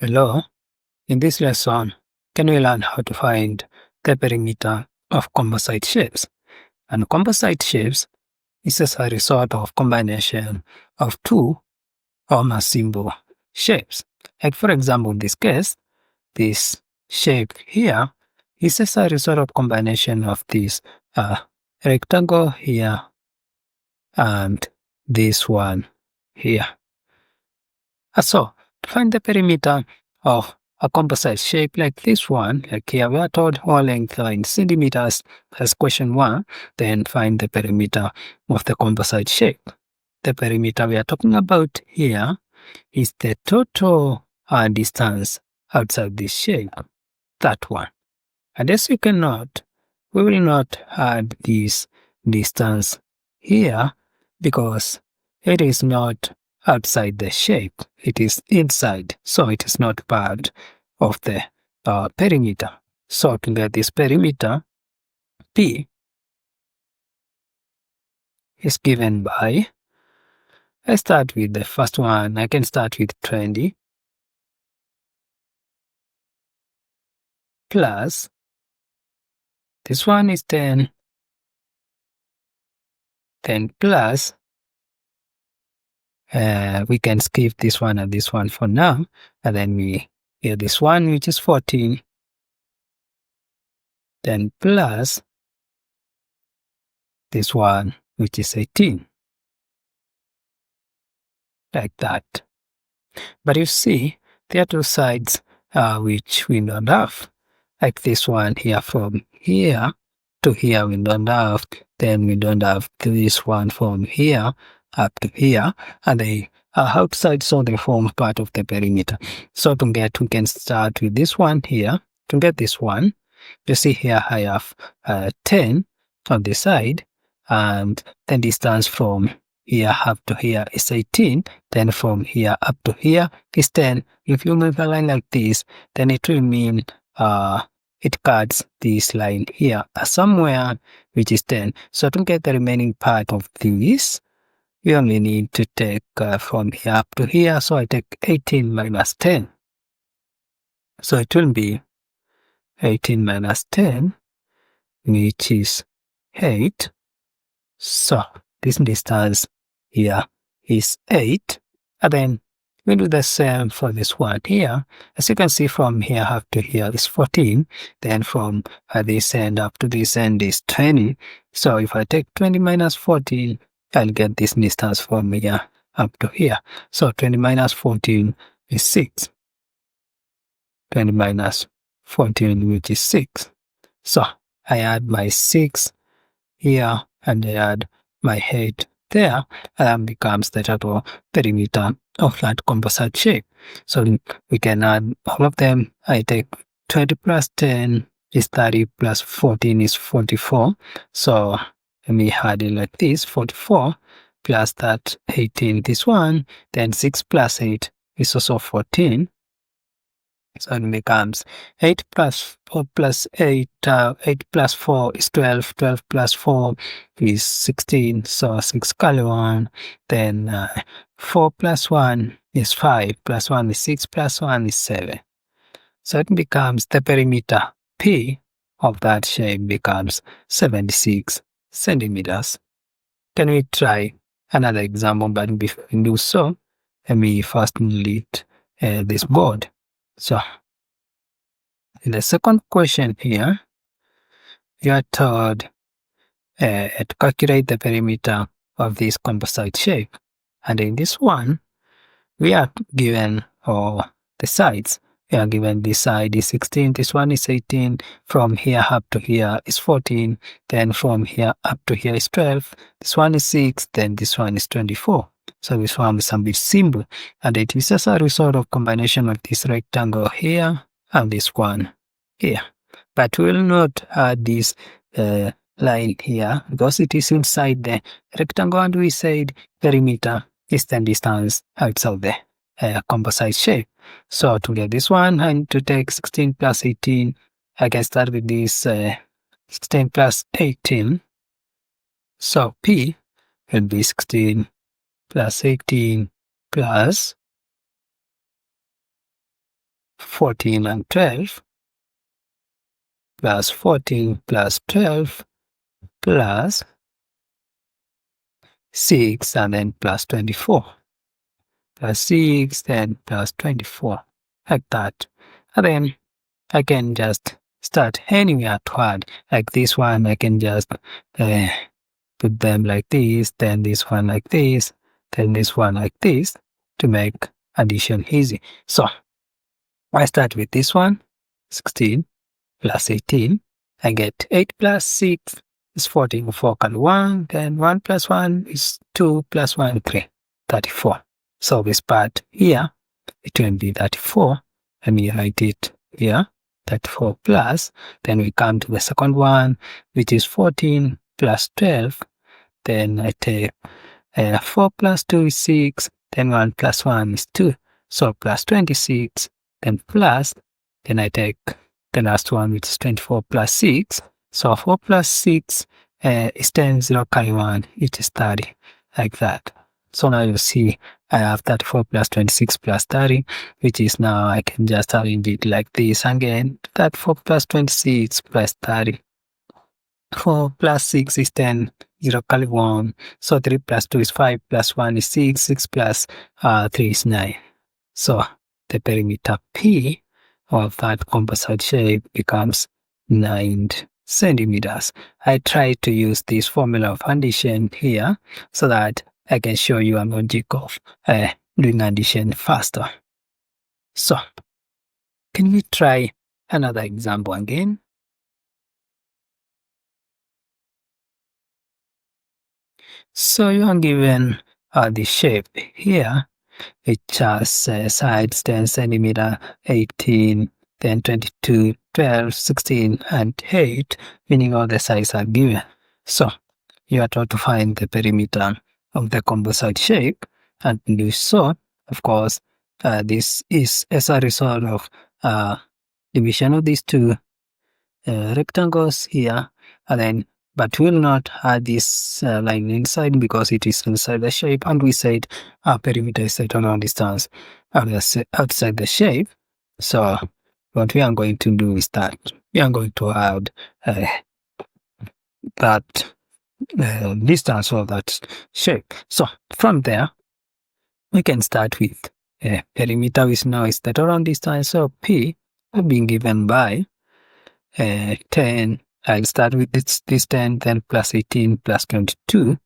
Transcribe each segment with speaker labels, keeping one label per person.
Speaker 1: Hello, in this lesson, can we learn how to find the perimeter of composite shapes? And composite shapes is a result of combination of two or more simple shapes. Like for example, in this case, this shape here is a result of combination of this rectangle here and this one here. So, to find the perimeter of a composite shape like this one, like here we are told all length are in centimeters as question 1, then find the perimeter of the composite shape. The perimeter we are talking about here is the total distance outside this shape, that one. And as you can note, we will not add this distance here because it is not outside the shape, it is inside, so it is not part of the perimeter. So to get this perimeter, P is given by, I start with the first one, I can start with 20 plus, this one is 10 plus, we can skip this one and this one for now, and then we get this one which is 14, then plus this one which is 18, like that. But you see, there are two sides which we don't have, like this one here, from here to here we don't have, then we don't have this one from here up to here, and they are outside, so they form part of the perimeter. So to get, we can start with this one here. To get this one, you see here I have 10 on this side, and the distance from here up to here is 18, then from here up to here is 10. If you move a line like this, then it will mean it cuts this line here somewhere which is 10. So to get the remaining part of this, we only need to take from here up to here. So I take 18 minus 10. So it will be 18 minus 10, which is 8. So this distance here is 8. And then we do the same for this one here. As you can see, from here up to here is 14. Then from this end up to this end is 20. So if I take 20 minus 14, I'll get this distance from here up to here. So 20 minus 14 is 6. 20 minus 14, which is 6. So I add my 6 here and I add my 8 there, and that becomes the total perimeter of that composite shape. So we can add all of them. I take 20 plus 10 is 30 plus 14 is 44. So let me add it like this: 44 plus that 18, this one, then 6 plus 8 is also 14. So it becomes 8 plus 4 plus 8, 8 plus 4 is 12, 12 plus 4 is 16, so 6 color 1, then 4 plus 1 is 5, plus 1 is 6, plus 1 is 7. So it becomes the perimeter P of that shape becomes 76 centimeters. Can we try another example? But before we do so, let me first delete this board. So in the second question here, you are told to calculate the perimeter of this composite shape. And in this one, we are given the sides. We are given this side is 16, this one is 18, from here up to here is 14, then from here up to here is 12, this one is 6, then this one is 24. So this one is a bit simple, and it is as a result of combination of this rectangle here and this one here. But we will not add this line here because it is inside the rectangle, and we said perimeter is the distance outside the composite shape. So to get this one, I need to take 16 plus 18. I can start with this 16 plus 18. So P will be 16 plus 18 plus 14 and 12 plus 14 plus 12 plus 6 and then plus 24 plus 6 then plus 24 like that. And then I can just start anywhere to add. Like this one I can just put them like this, then this one like this, then this one like this to make addition easy. So I start with this one, 16 plus 18. I get 8 plus 6 is 14, 4 and 1, then 1 plus 1 is 2 plus 1, 3, 34. So this part here, it will be 34, and we write it here, 34 plus, then we come to the second one, which is 14 plus 12, then I take 4 plus 2 is 6, then 1 plus 1 is 2, so plus 26, then plus, then I take the last one, which is 24 plus 6, so 4 plus 6 is 10, 0 carry 1, it is 30, like that. So now you see I have 34 plus 26 plus 30, which is now I can just arrange it like this again, 34 plus 26 plus 30. 4 plus 6 is 10, 0 carry 1, so 3 plus 2 is 5, plus 1 is 6, 6 plus 3 is 9. So the perimeter P of that composite shape becomes 9 centimeters. I try to use this formula of addition here so that I can show you a logic of doing addition faster. So can we try another example again? So you are given the shape here, which has sides 10 centimeter, 18, then 22, 12, 16, and 8, meaning all the sides are given. So you are told to find the perimeter of the composite shape, and to do so, of course, this is as a result of division of these two rectangles here, and then but we will not add this line inside because it is inside the shape, and we said our perimeter is set around distance outside the shape. So what we are going to do is that we are going to add that distance of that shape. So from there we can start with perimeter, which now is that around distance, so P being given by 10. I'll start with this 10, then plus 18 plus 22.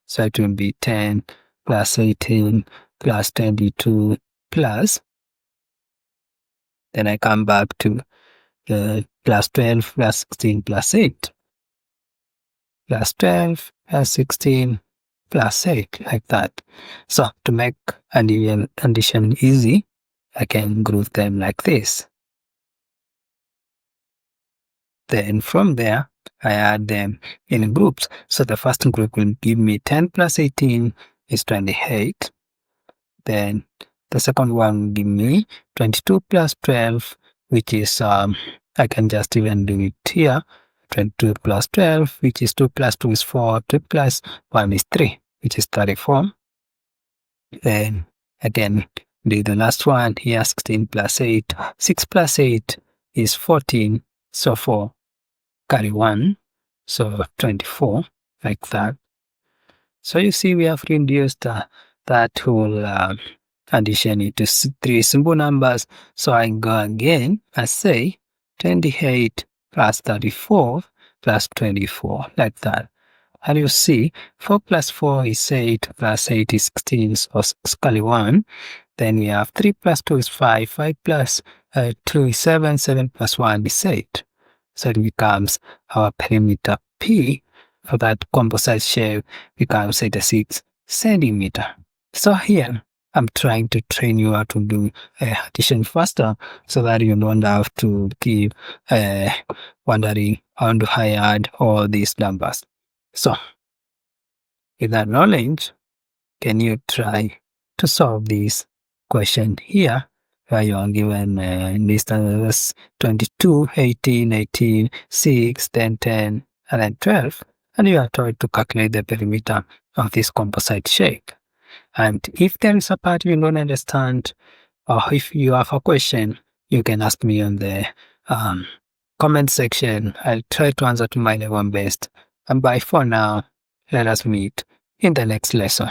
Speaker 1: So it will be 10 plus 18 plus 22 plus. Then I come back to plus 12 plus 16 plus 8. Plus 12 plus 16 plus 8, like that. So to make addition easy, I can group them like this. Then from there, I add them in groups. So the first group will give me 10 plus 18 is 28. Then the second one will give me 22 plus 12, which is, I can just even do it here. 22 plus 12, which is 2 plus 2 is 4, 2 plus 1 is 3, which is 34. Then again, do the last one here, 16 plus 8. 6 plus 8 is 14, so 4 carry 1, so 24, like that. So you see we have reduced that whole addition into 3 simple numbers. So I go again, I say 28 plus 34 plus 24, like that. And you see 4 plus 4 is 8 plus 8 is 16, so 6 carry 1. Then we have 3 plus 2 is 5, 5 plus 2 is 7, 7 plus 1 is 8. So it becomes our perimeter P for that composite shape becomes 86 centimeter. So here I'm trying to train you how to do addition faster so that you don't have to keep wondering how do I add all these numbers. So with that knowledge, can you try to solve this question here? Where you are given distance 22, 18, 18, 6, then 10, and then 12, and you are told to calculate the perimeter of this composite shape. And if there is a part you don't understand, or if you have a question, you can ask me on the um, comment section. I'll try to answer to my level best. And bye for now. Let us meet in the next lesson.